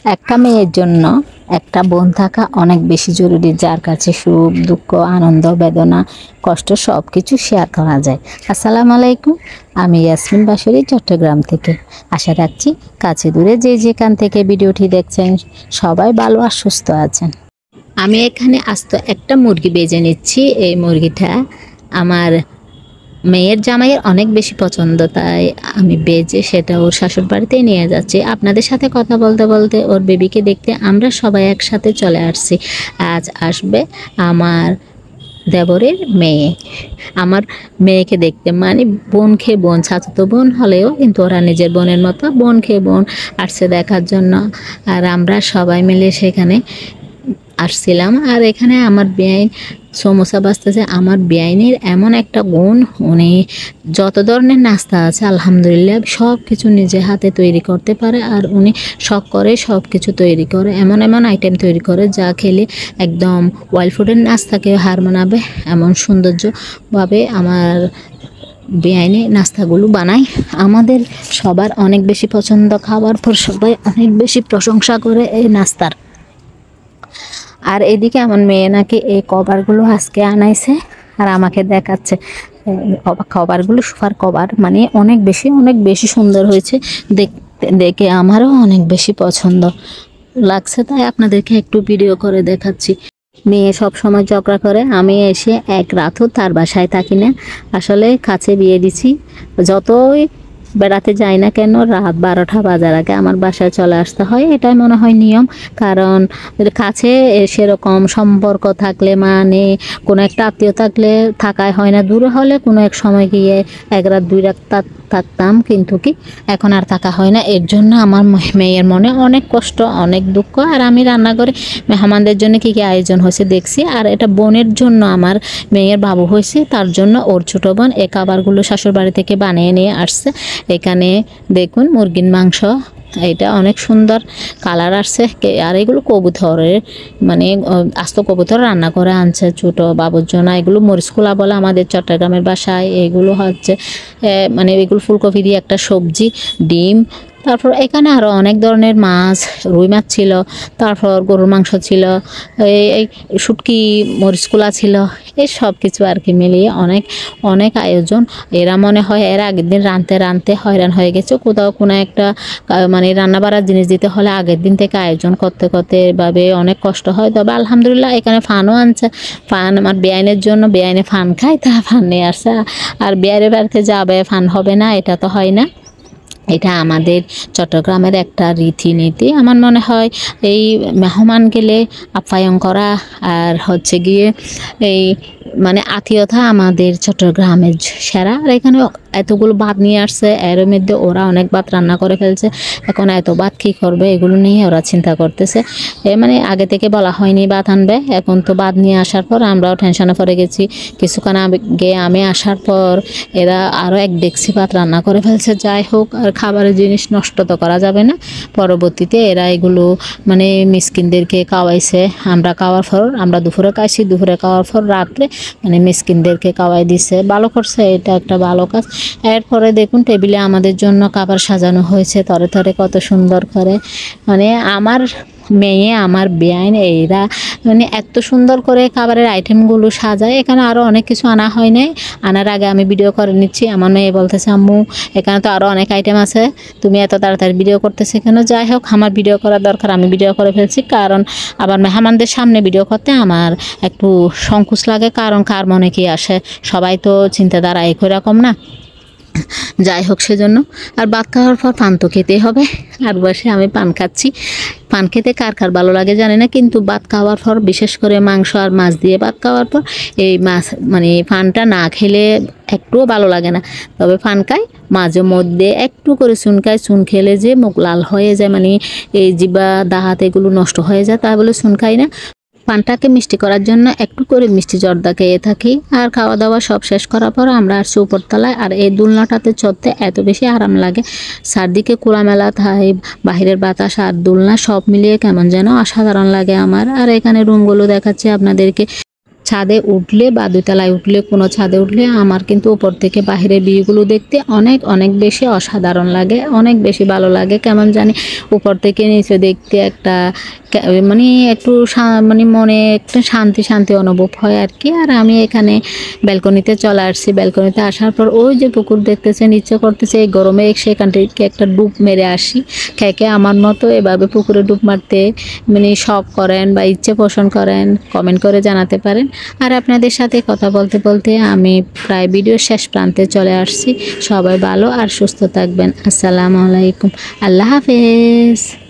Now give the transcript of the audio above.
একটা মেয়ের জন্য একটা বোন থাকা অনেক বেশি জরুরি, যার কাছে সুখ দুঃখ আনন্দ বেদনা কষ্ট সব কিছু শেয়ার করা যায়। আসসালামু আলাইকুম, আমি ইয়াসমিন বাসুরি চট্টগ্রাম থেকে। আশা রাখছি কাছে দূরে যে যেখান থেকে ভিডিওটি দেখছেন সবাই ভালো আর সুস্থ আছেন। আমি এখানে আস্ত একটা মুরগি বেজে নিচ্ছি। এই মুরগিটা আমার মেয়ের জামাইয়ের অনেক বেশি পছন্দ, তাই আমি বেজে সেটা ওর শাশুড় বাড়িতেই নিয়ে যাচ্ছি। আপনাদের সাথে কথা বলতে বলতে ওর বেবিকে দেখতে আমরা সবাই একসাথে চলে আসছি। আজ আসবে আমার দেবরের মেয়ে। আমার মেয়েকে দেখতে মানে বোন খেয়ে বোন, চাচাতো বোন হলেও কিন্তু ওরা নিজের বোনের মতো বোন খেয়ে বোন আসছে দেখার জন্য। আর আমরা সবাই মিলে সেখানে আসছিলাম। আর এখানে আমার বেআইন সমোসা বাজতেছে। আমার বেআইনের এমন একটা গুণ, উনি যত ধরনের নাস্তা আছে আলহামদুলিল্লাহ সব কিছু নিজে হাতে তৈরি করতে পারে। আর উনি শখ করে সব কিছু তৈরি করে, এমন এমন আইটেম তৈরি করে যা খেলে একদম ওয়াইল্ড ফুডের নাস্তাকে হার মানাবে এমন সৌন্দর্যভাবে আমার বেআইনি নাস্তাগুলো বানাই। আমাদের সবার অনেক বেশি পছন্দ, খাবার পর সবাই অনেক বেশি প্রশংসা করে এই নাস্তার। আর এদিকে আমার মেয়ে নাকি এই কভারগুলো আজকে আনাইছে আর আমাকে দেখাচ্ছে। কভারগুলো সোফার কভার মানে অনেক বেশি সুন্দর হয়েছে দেখতে, দেখে আমারও অনেক বেশি পছন্দ লাগছে, তাই আপনাদেরকে একটু ভিডিও করে দেখাচ্ছি। মেয়ে সব সময় ঝগড়া করে, আমি এসে এক রাতও তার বাসায় থাকি না। আসলে কাছে বিয়ে দিছি, যতই বেড়াতে যাই না কেন রাত 12টা বাজার আগে আমার বাসায় চলে আসতে হয়। এটাই মনে হয় নিয়ম, কারণ কাছে সেরকম সম্পর্ক থাকলে মানে কোনো একটা আত্মীয় থাকলে থাকাই হয় না। দূরে হলে কোনো এক সময় গিয়ে এক রাত দুই রাত থাকতাম, কিন্তু কি এখন আর থাকা হয় না। এর জন্য আমার মেয়ের মনে অনেক কষ্ট অনেক দুঃখ। আর আমি রান্না করে মেহমানদের জন্য কী কী আয়োজন হয়েছে দেখছি। আর এটা বোনের জন্য আমার মেয়ের বাবু হয়েছে, তার জন্য ওর ছোটো বোন এই খাবারগুলো শ্বশুর বাড়ি থেকে বানিয়ে নিয়ে আসছে। এখানে দেখুন মুরগির মাংস, এটা অনেক সুন্দর কালার আসছে। আর এগুলো কবুতরের মানে আস্ত কবুতর রান্না করে আনছে ছোটো বাবুর জন্য। এগুলো মরিচকুলা বলে আমাদের চট্টগ্রামের বাসায়। এগুলো হচ্ছে মানে এগুলো ফুলকপি দিয়ে একটা সবজি, ডিম, তারপর এখানে আরও অনেক ধরনের মাছ, রুই মাছ ছিল, তারপর গরুর মাংস ছিল, এই শুটকি মরিচকুলা ছিল, এই সব কিছু আর কি মিলিয়ে অনেক অনেক আয়োজন। এরা মনে হয় এর আগের দিন রাঁধতে হয়রান হয়ে গেছে। কোথাও কোনো একটা মানে রান্না বাড়ার জিনিস দিতে হলে আগের দিন থেকে আয়োজন করতে এভাবে অনেক কষ্ট হয়। তবে আলহামদুলিল্লাহ এখানে ফানও আনছে। ফান আমার বেআইনের জন্য, বেআইনে ফান খায় তা ফান নিয়ে আসছে। আর বেআইনের বাড়িতে যাবে ফান হবে না, এটা তো হয় না। এটা আমাদের চট্টগ্রামের একটা রীতিনীতি। আমার মনে হয় এই মেহমান গেলে আপ্যায়ন করা আর হচ্ছে গিয়ে এই মানে আত্মীয়তা আমাদের চট্টগ্রামের সেরা। আর এখানে এতগুলো ভাত নিয়ে আসছে, এর মধ্যে ওরা অনেক ভাত রান্না করে ফেলছে। এখন এত ভাত কী করবে এগুলো নিয়ে ওরা চিন্তা করতেছে। মানে আগে থেকে বলা হয়নি ভাত আনবে, এখন তো ভাত নিয়ে আসার পর আমরাও টেনশনে পড়ে গেছি। কিছুক্ষণ আগে আমি আসার পর এরা আরও এক ডেকচি ভাত রান্না করে ফেলছে। যাই হোক, আর খাবারের জিনিস নষ্ট তো করা যাবে না। পরবর্তীতে এরা এগুলো মানে মিসকিনদেরকে খাওয়াইছে। আমরা খাওয়ার পর আমরা দুপুরে খাইছি, দুপুরে খাওয়ার পর রাত্রে মানে মিসকিনদেরকে খাওয়াই দিছে। ভালো করছে, এটা একটা ভালো কাজ। এরপরে দেখুন টেবিলে আমাদের জন্য খাবার সাজানো হয়েছে তরে তরে কত সুন্দর করে। মানে আমার মেয়ে আমার বেআইন এরা মানে এত সুন্দর করে খাবারের আইটেমগুলো সাজায়। এখানে আরও অনেক কিছু আনা হয় নাই, আনার আগে আমি ভিডিও করে নিচ্ছি। আমার মেয়ে বলতেছে আম্মু এখানে তো আরও অনেক আইটেম আছে, তুমি এত তাড়াতাড়ি ভিডিও করতেছে কেন? যাই হোক, আমার ভিডিও করার দরকার, আমি ভিডিও করে ফেলছি। কারণ আবার মেহমানদের সামনে ভিডিও করতে আমার একটু সংকোচ লাগে, কারণ কার মনে কি আসে, সবাই তো চিন্তাধারা একই রকম না। যাই হোক, সেজন্য। আর ভাত খাওয়ার পর পান তো খেতেই হবে। আর বসে আমি পান খাচ্ছি। পান খেতে কার কার ভালো লাগে জানি না, কিন্তু ভাত খাওয়ার পর বিশেষ করে মাংস আর মাছ দিয়ে ভাত খাওয়ার পর এই মাছ মানে পানটা না খেলে একটুও ভালো লাগে না। তবে পান খাই মাঝে মধ্যে একটু করে চুন খাই। চুন খেলে যে মুখ লাল হয়ে যায়, মানে এই জিবা দাহাত এগুলো নষ্ট হয়ে যায়, তাই বলে চুন খাই না। পানটাকে মিষ্টি করার জন্য একটু করে মিষ্টি জর্দা খেয়ে থাকি। আর খাওয়া দাওয়া সব শেষ করার পর আমরা আসছি উপরতলায়। আর এই দোলনাটাতে চড়তে এত বেশি আরাম লাগে, চারদিকে খোলামেলা তাই বাহিরের বাতাস আর দোলনা সব মিলিয়ে কেমন যেন অসাধারণ লাগে আমার। আর এখানে রুমগুলো দেখাচ্ছি আপনাদেরকে। ছাদে উঠলে বা দুতলায় উঠলে, কোনো ছাদে উঠলে আমার কিন্তু উপর থেকে বাহিরের ভিউগুলো দেখতে অনেক অনেক বেশি অসাধারণ লাগে, অনেক বেশি ভালো লাগে। কেমন জানি উপর থেকে নিচে দেখতে একটা মানে একটু মানে মনে একটা শান্তি শান্তি অনুভব হয় আর কি। আর আমি এখানে ব্যালকনিতে চলে আসছি। ব্যালকনিতে আসার পর ওই যে পুকুর দেখতেছেন, ইচ্ছে করতেছে এই গরমে সেখান থেকে একটা ডুব মেরে আসি। খেকে আমার মতো এভাবে পুকুরে ডুব মারতে মানে শখ করেন বা ইচ্ছে পোষণ করেন, কমেন্ট করে জানাতে পারেন। আর আপনাদের সাথে কথা বলতে বলতে আমি প্রায় ভিডিওর শেষ প্রান্তে চলে আসছি। সবাই ভালো আর সুস্থ থাকবেন। আসসালামু আলাইকুম, আল্লাহ হাফেজ।